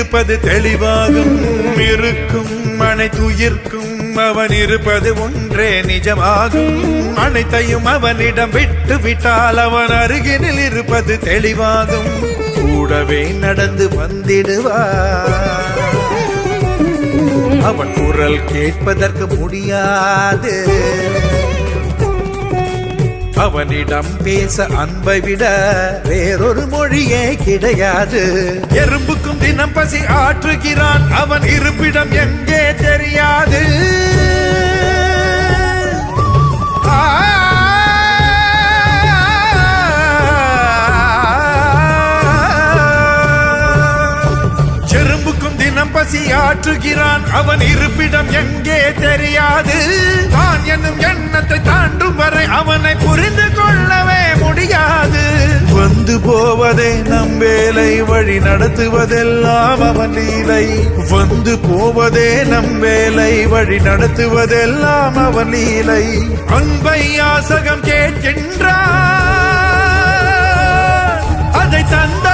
இருப்பது தெளிவாகும் இருக்கும் அனைத்துயிர்க்கும் அவன் இருப்பது ஒன்றே நிஜமாகும். அனைத்தையும் அவனிடம் விட்டு விட்டால் அவன் அருகினில் இருப்பது தெளிவாகும். கூடவே நடந்து வந்திடுவார். அவன் குரல் கேட்பதற்கு முடியாது. அவனிடம் பேச அன்பை விட வேறொரு மொழியே கிடையாது. எறும்புக்கும் தினம் பசி ஆற்றுகிறான். அவன் இருப்பிடம் எங்கே தெரியாது. எறும்புக்கும் தினம் பசி ஆற்றுகிறான். அவன் இருப்பிடம் எங்கே தெரியாது. தான் என்னும் எண்ணத்தை தாண்டும் வரை அவனை புரிந்து கொள்ளவே முடியாது. வந்து போவதே நம் வேலை, வழி நடத்துவதெல்லாம் அவன் லீலை. வந்து போவதே நம் வேலை, வழி நடத்துவதெல்லாம் அவன் லீலை. அன்பை யாசகம் கேட்கின்றான், அதை தந்த